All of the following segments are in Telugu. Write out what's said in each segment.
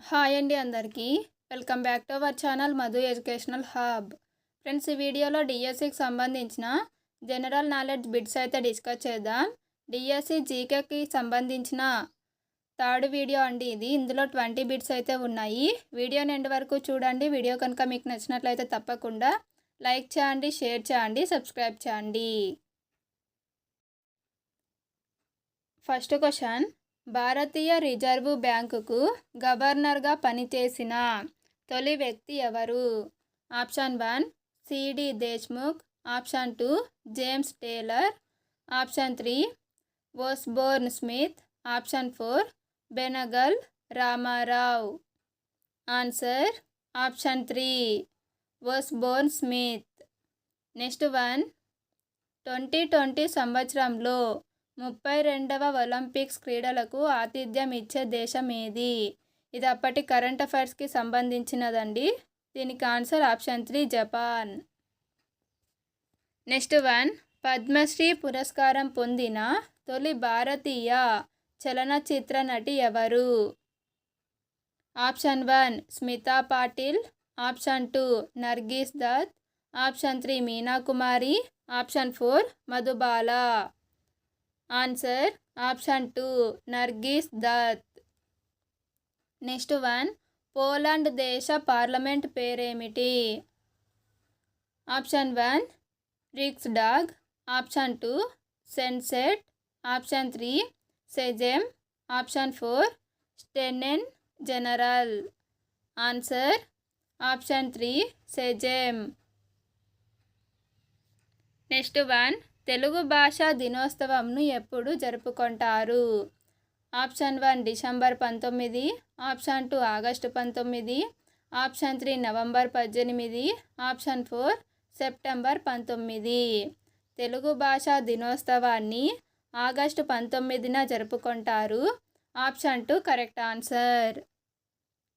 హాయ్ అండి అందరికీ welcome back to our channel Madhu educational hub. Friends, ఈ వీడియోలో డిఎస్సికి సంబంధించిన జనరల్ నాలెడ్జ్ బిట్స్ అయితే డిస్కస్ చేద్దాం. డిఎస్సి జీకేకి సంబంధించిన థర్డ్ వీడియో అండి ఇది. ఇందులో 20 బిట్స్ అయితే ఉన్నాయి. వీడియోని ఎండ్ వరకు చూడండి. వీడియో కనుక మీకు నచ్చినట్లయితే తప్పకుండా లైక్ చేయండి, షేర్ చేయండి, సబ్స్క్రైబ్ చేయండి. ఫస్ట్ క్వశ్చన్, భారతీయ రిజర్వ్ బ్యాంకుకు గవర్నర్గా పనిచేసిన తొలి వ్యక్తి ఎవరు? Option 1 C D Deshmukh, option 2 James Taylor, option 3 Osborne Smith, option 4 Benegal Ramarao. Answer option 3 Osborne Smith. Next one, 2020 సంవత్సరంలో 32వ ఒలింపిక్స్ క్రీడలకు ఆతిథ్యం ఇచ్చే దేశం ఏది? ఇది అప్పటి కరెంట్ అఫైర్స్కి సంబంధించినదండి. దీనికి answer option 3 Japan. Next one, Padmashri పురస్కారం పొందిన తొలి భారతీయ చలనచిత్ర నటి ఎవరు? Option 1 Smita Patil, option 2 Nargis Dutt, option 3 Meena Kumari, option 4 Madhubala. Answer option 2 Nargis Dutt. Next one, Poland దేశ పార్లమెంట్ పేరేమిటి? Option 1 Riksdag, option 2 senate, option 3 Sejm, option 4 Staten General. Answer option 3 Sejm. Next one, Telugu భాషా దినోత్సవంను ఎప్పుడు జరుపుకుంటారు? Option 1 December 19, option 2 August 19, option 3 November 18, option 4 September 19. Telugu భాషా దినోత్సవాన్ని ఆగస్టు 19న జరుపుకుంటారు. Option 2 correct answer.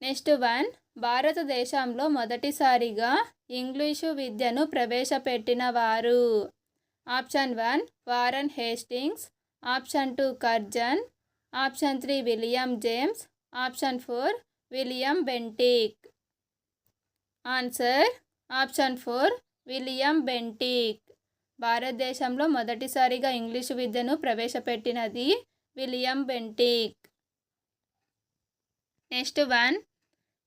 Next one, భారతదేశంలో మొదటిసారిగా ఇంగ్లీషు విద్యను ప్రవేశపెట్టిన వారు? Option 1 Warren Hastings, option 2 Curzon, option 3 William James, option 4 William Bentinck. Answer option 4 William Bentinck. భారతదేశంలో మొదటిసారిగా ఇంగ్లీషు విద్యను ప్రవేశపెట్టినది విలియం బెంటిక్. నెక్స్ట్ వన్,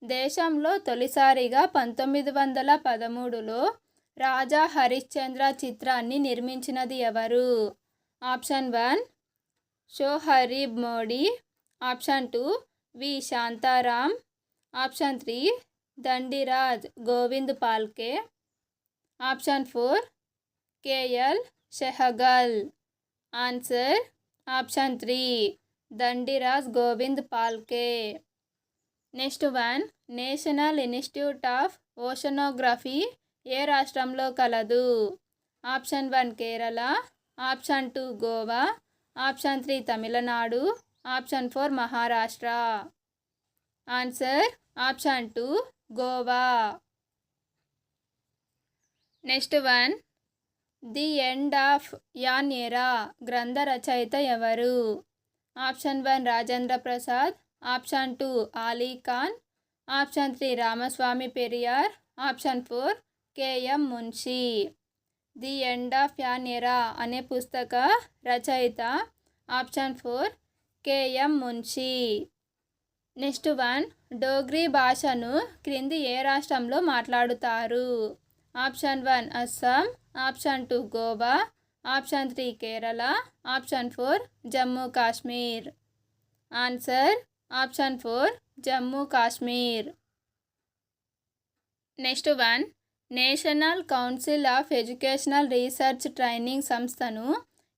దేశంలో తొలిసారిగా 1913లో రాజా హరిశ్చంద్ర చిత్రాన్ని నిర్మించినది ఎవరు? Option 1 Sohrab Modi, option 2 V Shantaram, option 3 Dhundiraj Govind Phalke, option 4 K L Saigal. Answer option 3 Dhundiraj Govind Phalke. Next one, National Institute of Oceanography ఏ రాష్ట్రంలో కలదు? Option 1 Kerala, option 2 Goa, option 3 Tamil Nadu, option 4 Maharashtra. Answer option 2 Goa. Next one, the end of an era గ్రంథ రచయిత ఎవరు? Option 1 Rajendra Prasad, option 2 Ali Khan, option 3 Ramaswamy Periyar, option 4 K M Munshi. The end of an era అనే పుస్తక రచయిత option 4 K M Munshi. Next one, Dogri భాషను క్రింది ఏ రాష్ట్రంలో మాట్లాడుతారు? Option 1 Assam, option 2 Goa, option 3 Kerala, option 4 Jammu Kashmir. Answer option 4 Jammu Kashmir. Next one, National Council of Educational Research Training సంస్థను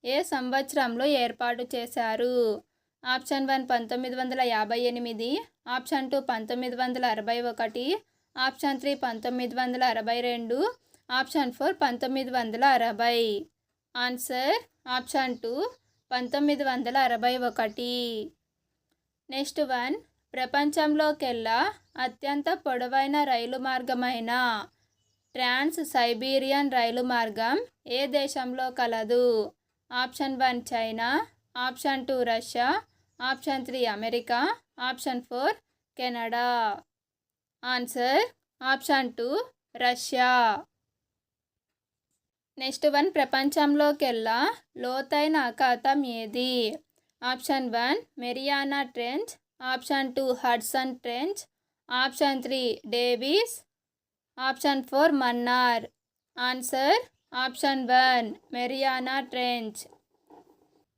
ఏ సంవత్సరంలో ఏర్పాటు చేశారు? Option 1 1958, option 2 1961, option 3 1962, option 4 1960. Answer option 2 1961. Next one, ప్రపంచంలోకెల్లా అత్యంత పొడవైన రైలు మార్గమైన ట్రాన్స్ సైబీరియన్ రైలు మార్గం ఏ దేశంలో కలదు? Option 1 China, option 2 Russia, option 3 America, option 4 Canada. Answer option 2 Russia. Next one, ప్రపంచంలోకెల్లా లోతైన అఖాతం ఏది? Option 1 Mariana trench, option 2 Hudson trench, option 3 Davis, option 4 Mannar. Answer option 1 Mariana trench.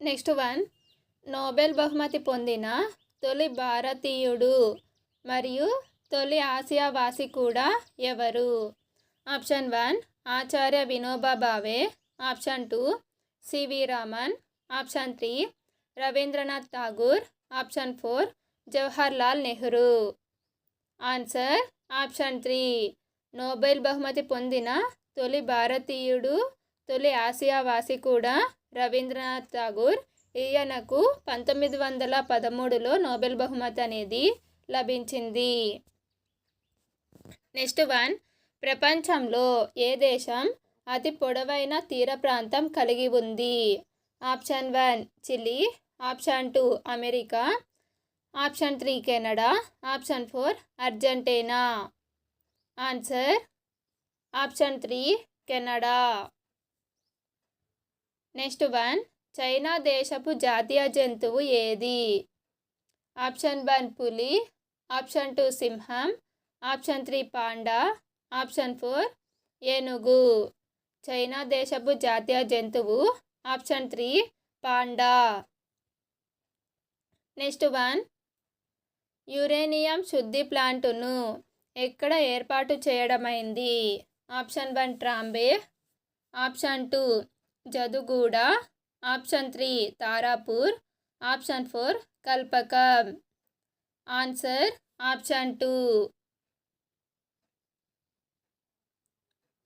Next one, Nobel బహుమతి పొందిన తొలి భారతీయుడు మరియు తొలి ఆసియావాసి కూడా ఎవరు? Option 1 Acharya Vinoba Bhave, option 2 C V Raman, option 3 Rabindranath Tagore, option 4 Jawaharlal Nehru. Answer option 3 Nobel బహుమతి పొందిన తొలి భారతీయుడు తొలి ఆసియావాసి కూడా రవీంద్రనాథ్ ఠాగూర్. ఈయనకు 1913లో నోబెల్ బహుమతి అనేది లభించింది. నెక్స్ట్ వన్, ప్రపంచంలో ఏ దేశం అతి పొడవైన తీర ప్రాంతం కలిగి ఉంది? Option 1 Chile, option 2 America, option 3 Canada, option 4 Argentina. Answer option 3 Canada. Next one, China దేశపు జాతీయ జంతువు ఏది? ఆప్షన్ 1 పులి, ఆప్షన్ 2 సింహం, ఆప్షన్ 3 పాండా, ఆప్షన్ 4 ఏనుగు. చైనా దేశపు జాతీయ జంతువు option 3 panda. Next one, uranium శుద్ధి ప్లాంటును ఎక్కడ ఏర్పాటు చేయడమైంది? Option 1 Trombay, option 2 Jaduguda, option 3 Tarapur, option 4 Kalpakkam. Answer option 2.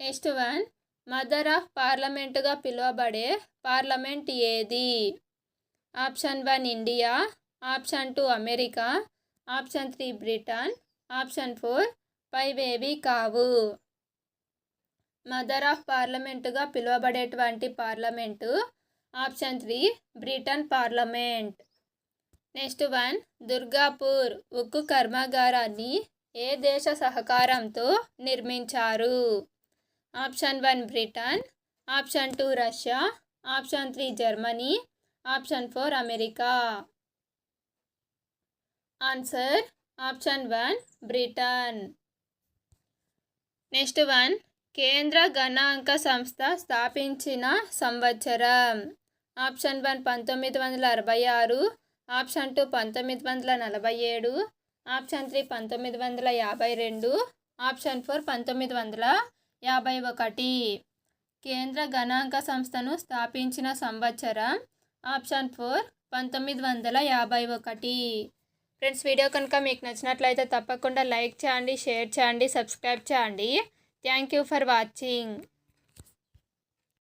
Next one, mother of పార్లమెంటుగా పిలువబడే పార్లమెంట్ ఏది? Option 1 India, option 2 America, option 3 Britain, option 4 పైవేవి కావు. మదర్ ఆఫ్ పార్లమెంటుగా పిలువబడేటువంటి parliament option 3 Britain parliament. Next one, Durgapur ఉక్కు కర్మాగారాన్ని ఏ దేశ సహకారంతో నిర్మించారు? Option 1 Britain, option 2 Russia, option 3 Germany, option 4 America. Answer option 1 Britain. Next one, కేంద్ర గణాంక సంస్థ స్థాపించిన సంవత్సరం? Option 1 1966, option 2 1947, option 3 1952, option 4 1951. కేంద్ర గణాంక సంస్థను స్థాపించిన సంవత్సరం ఆప్షన్ 4 1951. ఫ్రెండ్స్, వీడియో కనుక మీకు నచ్చినట్లయితే తప్పకుండా లైక్ చేయండి, షేర్ చేయండి, సబ్స్క్రైబ్ చేయండి. Thank you for watching.